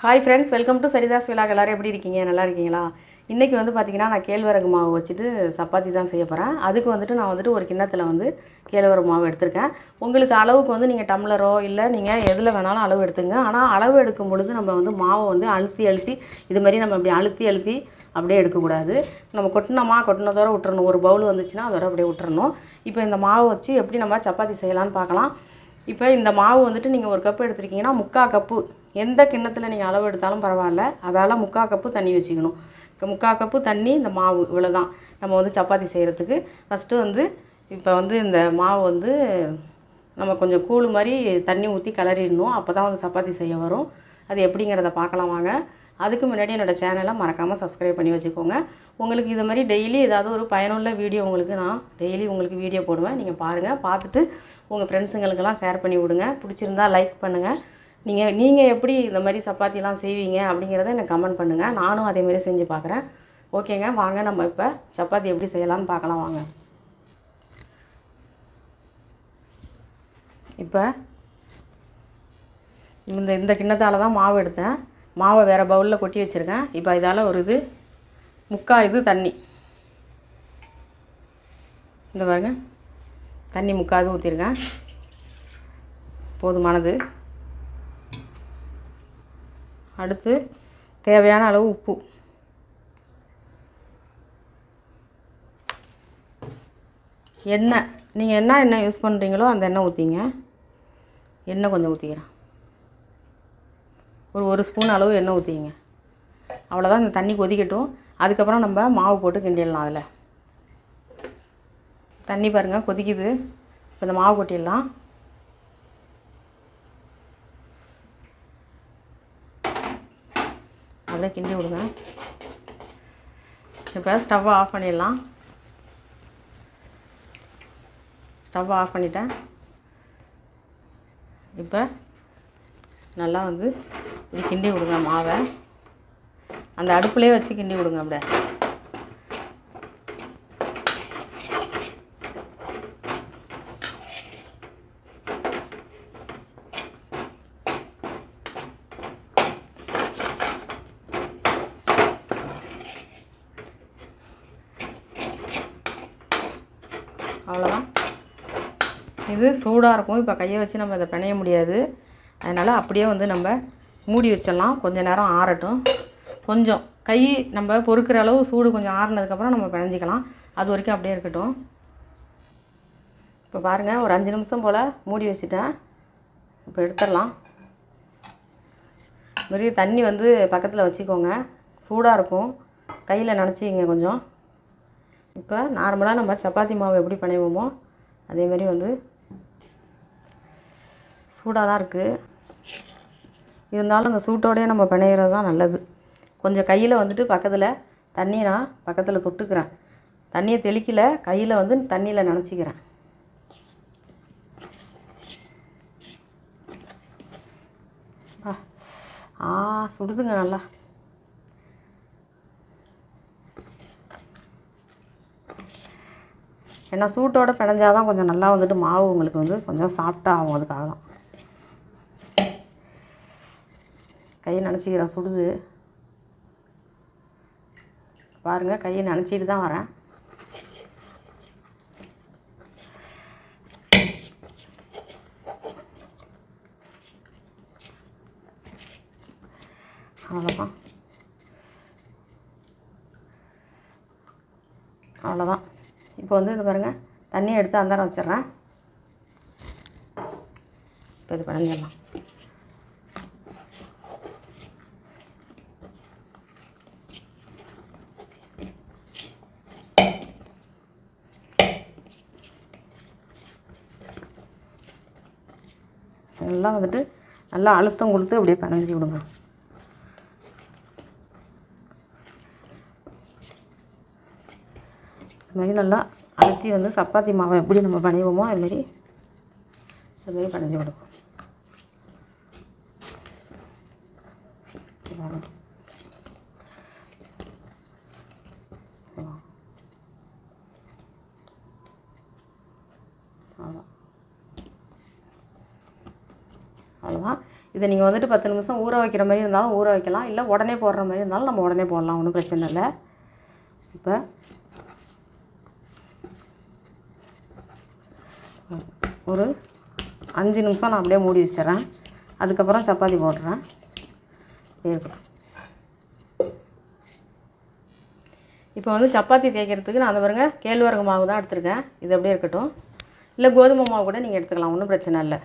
Hi friends, welcome to Saritha's vlog. எல்லோரும் எப்படி இருக்கீங்க? நல்லா இருக்கீங்களா? இன்றைக்கி பார்த்திங்கன்னா நான் கேழ்வரகு மாவு வச்சுட்டு சப்பாத்தி தான் செய்ய போகிறேன். அதுக்கு நான் ஒரு கிண்ணத்தில் கேழ்வரகு மாவு எடுத்திருக்கேன். உங்களுக்கு அளவுக்கு நீங்கள் டம்ளரோ இல்லை நீங்கள் எதில் வேணாலும் அளவு எடுத்துங்க. ஆனால் அளவு எடுக்கும் பொழுது நம்ம மாவை அழுத்தி இது மாதிரி நம்ம இப்படி அழுத்தி அப்படியே எடுக்கக்கூடாது. நம்ம கொட்டினதோட விட்டுறணும். ஒரு பவுல் வந்துச்சுன்னா அதோட அப்படியே விட்டுறணும். இப்போ இந்த மாவு வச்சு எப்படி நம்ம சப்பாத்தி செய்யலான்னு பார்க்கலாம். இப்போ இந்த மாவு நீங்கள் ஒரு கப்பு எடுத்துருக்கீங்கன்னா 3/4 கப்பு, எந்த கிண்ணத்தில் நீங்கள் அளவு எடுத்தாலும் பரவாயில்ல, அதால் 3/4 கப்பு தண்ணி வச்சுக்கணும். 3/4 கப்பு தண்ணி, இந்த மாவு இவ்வளோ தான் நம்ம சப்பாத்தி செய்கிறதுக்கு. ஃபஸ்ட்டு இப்போ இந்த மாவு நம்ம கொஞ்சம் கூழ் மாதிரி தண்ணி ஊற்றி கிளறிடணும். அப்போ தான் சப்பாத்தி செய்ய வரும். அது எப்படிங்கிறத பார்க்கலாம் வாங்க. அதுக்கு முன்னாடி என்னோடய சேனலை மறக்காமல் சப்ஸ்கிரைப் பண்ணி வச்சுக்கோங்க. உங்களுக்கு இது மாதிரி டெய்லி ஏதாவது ஒரு பயனுள்ள வீடியோ நான் டெய்லி வீடியோ போடுவேன். நீங்கள் பாருங்கள். பார்த்துட்டு உங்கள் ஃப்ரெண்ட்ஸுங்களுக்கெல்லாம் ஷேர் பண்ணி விடுங்க. பிடிச்சிருந்தா லைக் பண்ணுங்கள். நீங்கள் எப்படி இந்த மாதிரி சப்பாத்திலாம் செய்வீங்க அப்படிங்கிறத எனக்கு கமெண்ட் பண்ணுங்கள். நானும் அதேமாரி செஞ்சு பார்க்குறேன். ஓகேங்க, வாங்க நம்ம இப்போ சப்பாத்தி எப்படி செய்யலான்னு பார்க்கலாம் வாங்க. இப்போ இந்த கிண்ணத்தால் தான் மாவு எடுத்தேன். மாவை வேறு பவுலில் கொட்டி வச்சுருக்கேன். இப்போ இதால் ஒரு 3/4 தண்ணி, இந்த பாருங்க, தண்ணி 3/4 ஊற்றிருக்கேன். போதுமானது. அடுத்து தேவையான அளவு உப்பு, எண்ணெய், நீங்கள் என்ன எண்ணெய் யூஸ் பண்ணுறீங்களோ அந்த எண்ணெய் ஊற்றிங்க. எண்ணெய் கொஞ்சம் ஊற்றிக்கிறேன். ஒரு ஸ்பூன் அளவு எண்ணெய் ஊற்றிங்க. அவ்வளோதான். இந்த தண்ணி கொதிக்கட்டும். அதுக்கப்புறம் நம்ம மாவு போட்டு கிண்டிடலாம். அதில் தண்ணி பாருங்கள் கொதிக்குது. இப்போ இந்த மாவு கொட்டிடலாம். அப்படியே கிண்டி விடுங்க. இப்போ ஸ்டவ்வை ஆஃப் பண்ணிடலாம். ஸ்டவ்வை ஆஃப் பண்ணிட்டேன். இப்போ நல்லா இப்படி கிண்டி விடுங்க மாவை. அந்த அடுப்புலேயே வச்சு கிண்டி விடுங்க. அப்படியே அவ்வளோதான். இது சூடாக இருக்கும். இப்போ கையை வச்சு நம்ம இதை பிணைய முடியாது. அதனால் அப்படியே நம்ம மூடி வச்சிடலாம். கொஞ்சம் நேரம் ஆறட்டும். கொஞ்சம் கை நம்ம பொறுக்கிற அளவு சூடு கொஞ்சம் ஆறுனதுக்கப்புறம் நம்ம பிணைஞ்சிக்கலாம். அது வரைக்கும் அப்படியே இருக்கட்டும். இப்போ பாருங்கள், ஒரு 5 நிமிஷம் போல் மூடி வச்சுட்டேன். இப்போ எடுத்துடலாம். நிறைய தண்ணி பக்கத்தில் வச்சுக்கோங்க. சூடாக இருக்கும். கையில் நனைச்சிங்க கொஞ்சம். இப்போ நார்மலாக நம்ம சப்பாத்தி மாவு எப்படி பிணைவோமோ அதேமாரி சூடாக தான் இருக்குது. இருந்தாலும் அந்த சூட்டோடையே நம்ம பிணையிறது தான் நல்லது. கொஞ்சம் கையில் பக்கத்தில் தண்ணி நான் பக்கத்தில் தொட்டுக்கிறேன். தண்ணியை தெளிக்கல, கையில் தண்ணியில் நனைச்சிக்கிறேன். சுடுதுங்க நல்லா. ஏன்னா சூட்டோடு பிணைஞ்சால் தான் கொஞ்சம் நல்லா மாவு உங்களுக்கு கொஞ்சம் சாஃப்டாக ஆகும். அதுக்காக தான் கையை நனைச்சிக்கிறேன். சுடுது பாருங்கள். கையை நனைச்சிட்டு தான் வரேன். அவ்வளோதான். அவ்வளோதான். இப்போ இது பாருங்கள், தண்ணியை எடுத்து அந்தாரம் வச்சிட்றேன். இப்போ இது பிணைஞ்சிடலாம். எல்லாம் நல்லா அழுத்தம் கொடுத்து அப்படியே பிணைஞ்சி விடுங்க. இதுமாரி நல்லா அழுத்தி சப்பாத்தி மாவை எப்படி நம்ம பிணைவோமோ அதுமாரி பிணைஞ்சி விடுவோம். அவ்வளோதான். இதை நீங்கள் வந்துட்டு 10 நிமிஷம் ஊற வைக்கிற மாதிரி இருந்தாலும் ஊற வைக்கலாம், இல்லை உடனே போடுற மாதிரி இருந்தாலும் நம்ம உடனே போடலாம், ஒன்றும் பிரச்சனை இல்லை. இப்போ ஒரு 5 நிமிஷம் நான் அப்படியே மூடி வச்சிடறேன். அதுக்கப்புறம் சப்பாத்தி போடுறேன். இருக்கட்டும். இப்போ வந்து சப்பாத்தி தேய்க்கிறதுக்கு நான் பாருங்க கேழ்வரகு மாவு தான் எடுத்துருக்கேன். இது அப்படியே இருக்கட்டும். இல்லை கோதுமை மாவு கூட நீங்கள் எடுத்துக்கலாம், ஒன்றும் பிரச்சனை இல்லை.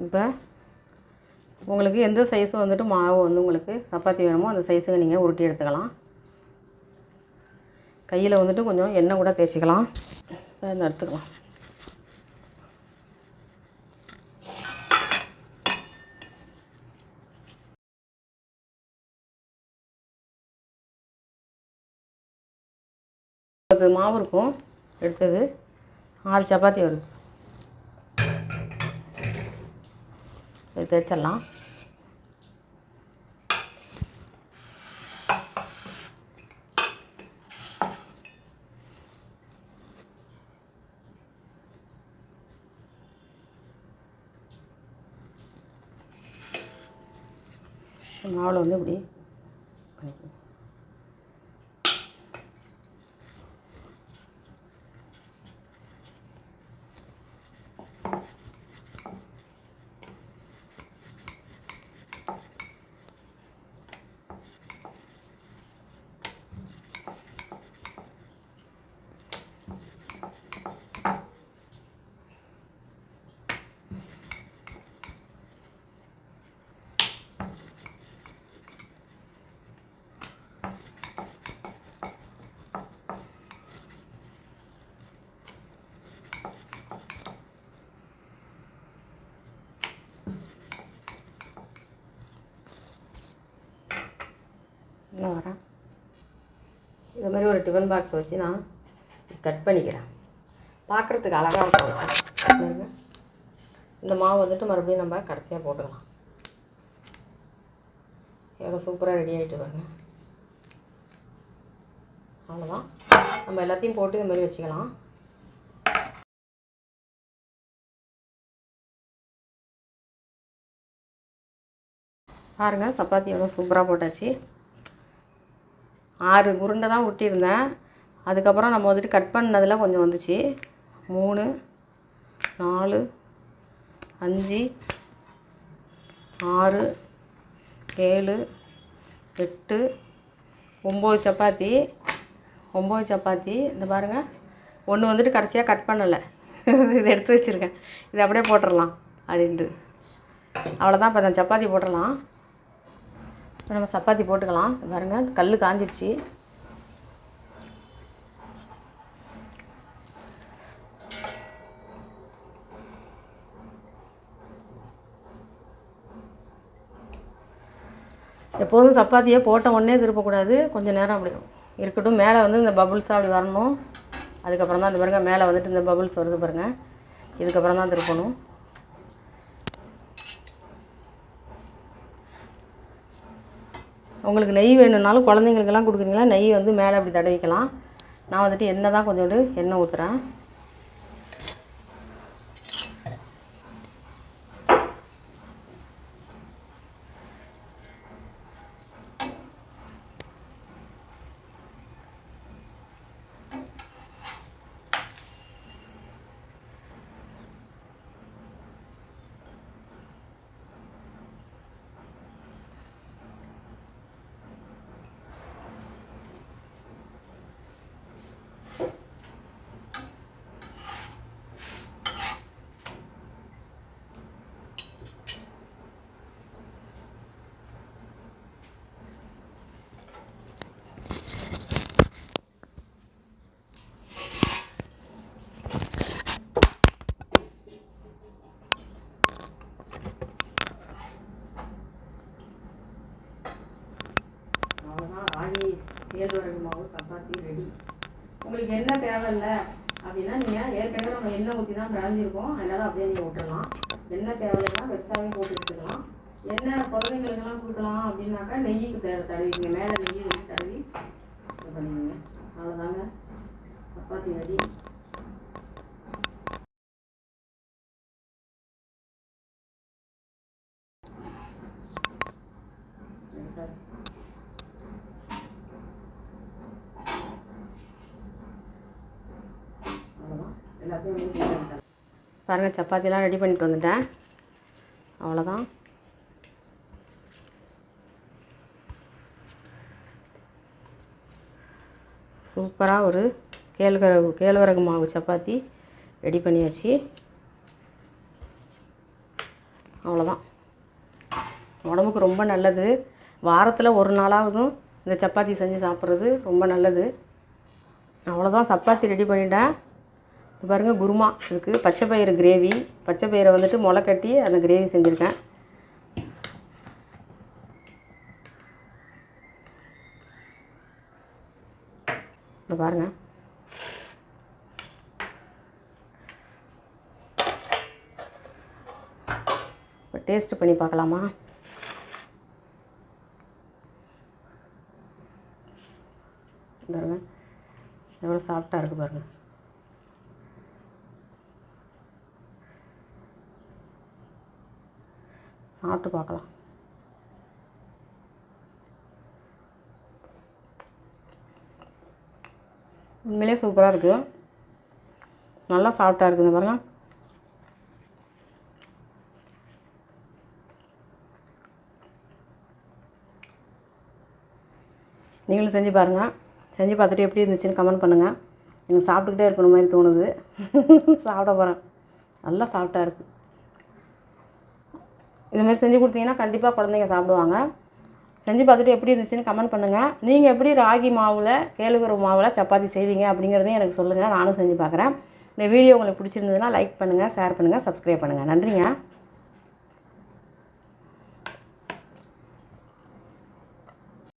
இப்போ உங்களுக்கு எந்த சைஸு வந்துட்டு மாவு வந்து உங்களுக்கு சப்பாத்தி வேணுமோ அந்த சைஸுக்கு நீங்கள் உருட்டி எடுத்துக்கலாம். கையில் வந்துட்டு கொஞ்சம் எண்ணெய் கூட தேய்ச்சிக்கலாம். இந்த எடுத்துக்கலாம். அது மாவு இருக்கும், எடுத்தது 6 சப்பாத்தி வருது. இது தேய்ச்சிடலாம். மாவில் வந்து இப்படி பண்ணிக்கணும். இன்னும் வரேன். இது மாதிரி ஒரு டிஃபன் பாக்ஸ் வச்சு நான் கட் பண்ணிக்கிறேன். பார்க்குறதுக்கு அழகாக இருக்கும். இந்த மாவு வந்துட்டு மறுபடியும் நம்ம கடைசியாக போட்டுக்கலாம். எவ்வளோ சூப்பராக ரெடி ஆகிட்டு பாருங்க. அவ்வளோதான். நம்ம எல்லாத்தையும் போட்டு இந்த மாதிரி வச்சுக்கலாம். பாருங்கள், சப்பாத்தி எவ்வளோ சூப்பராக போட்டாச்சு. 6 உருண்டை தான் ஊட்டியிருந்தேன். அதுக்கப்புறம் நம்ம வந்துட்டு கட் பண்ணதில் கொஞ்சம் வந்துச்சு. 3 4 5 6 7 8 9 சப்பாத்தி. 9 சப்பாத்தி. இந்த பாருங்கள், ஒன்று வந்துட்டு கடைசியாக கட் பண்ணலை, இதை எடுத்து வச்சுருக்கேன். இதை அப்படியே போட்டுடலாம் அப்படின்ட்டு. அவ்வளோதான். இப்போ நான் சப்பாத்தி போட்டுடலாம். இப்போ நம்ம சப்பாத்தி போட்டுக்கலாம். பாருங்கள், கல் காஞ்சிடுச்சு. எப்போதும் சப்பாத்தியை போட்ட உடனே திருப்பக்கூடாது, கொஞ்சம் நேரம் அப்படி இருக்கட்டும். மேலே வந்து இந்த பபுள்ஸாக அப்படி வரணும். அதுக்கப்புறம் தான் இந்த பாருங்கள், மேலே வந்துட்டு இந்த பபுள்ஸ் வருது பாருங்கள். இதுக்கப்புறம் தான் திருப்பணும். உங்களுக்கு நெய் வேணும்னாலும் குழந்தைங்களுக்கெல்லாம் கொடுக்குறீங்களா, நெய் வந்து மேலே அப்படி தடவிக்கலாம். நான் வந்துட்டு எண்ணெய் தான் கொஞ்சோண்டு எண்ணெய் ஊற்றுறேன். கேழ்வரகு மாவு சப்பாத்தி ரெடி. உங்களுக்கு எண்ணெய் தேவையில்லை அப்படின்னா நீங்கள் ஏற்கனவே நம்ம எண்ணெய் ஊற்றி தான் பிராஞ்சிருக்கோம், அதனால் அப்படியே நீங்கள் விட்டுடலாம். எண்ணெய் தேவையில்லைன்னா பெருசாகவே போட்டு எடுத்துக்கலாம். என்ன குழந்தைங்களுக்கெல்லாம் கொடுக்கலாம் அப்படின்னாக்கா நெய்யுக்கு தடவிங்க, மேலே நெய் வச்சு தடவி இது பண்ணிடுங்க. அவ்வளோதாங்க, சப்பாத்தி ரெடி. பாருங்கள், சப்பாத்திலாம் ரெடி பண்ணிட்டு வந்துட்டேன். அவ்வளோதான். சூப்பராக ஒரு கேழ்வரகு மாவு சப்பாத்தி ரெடி பண்ணியாச்சு. அவ்வளோதான். உடம்புக்கு ரொம்ப நல்லது. வாரத்தில் ஒரு நாளாவதும் இந்த சப்பாத்தி செஞ்சு சாப்பிட்றது ரொம்ப நல்லது. அவ்வளோதான், சப்பாத்தி ரெடி பண்ணிட்டேன். பாருங்கள், குருமா இருக்குது. பச்சை பயிறு கிரேவி, பச்சை பயிரை வந்துட்டு முளை கட்டி அந்த கிரேவி செஞ்சுருக்கேன். இந்த பாருங்கள், இப்போ டேஸ்ட் பண்ணி பார்க்கலாமா? பாருங்கள் எவ்வளோ சாஃப்டாக இருக்குது பாருங்கள். சாப்பிட்டு பார்க்கலாம். உண்மையிலே சூப்பராக இருக்குது. நல்லா சாஃப்டாக இருக்குது பாருங்கள். நீங்களும் செஞ்சு பாருங்கள். செஞ்சு பார்த்துட்டு எப்படி இருந்துச்சுன்னு கமெண்ட் பண்ணுங்கள். எனக்கு சாப்பிட்டுக்கிட்டே இருக்கணும் மாதிரி தோணுது. சாப்பிட போகிறேன். நல்லா சாஃப்டாக இருக்குது. இதுமாதிரி செஞ்சு கொடுத்தீங்கன்னா கண்டிப்பாக குழந்தைங்க சாப்பிடுவாங்க. செஞ்சு பார்த்துட்டு எப்படி இருந்துச்சுன்னு கமெண்ட் பண்ணுங்கள். நீங்கள் எப்படி ராகி மாவில் கேழ்வரகு மாவில் சப்பாத்தி செய்வீங்க அப்படிங்கிறதையும் எனக்கு சொல்லுங்கள். நானும் செஞ்சு பார்க்குறேன். இந்த வீடியோ உங்களுக்கு பிடிச்சிருந்ததுன்னா லைக் பண்ணுங்கள், ஷேர் பண்ணுங்கள், சப்ஸ்கிரைப் பண்ணுங்கள். நன்றிங்க.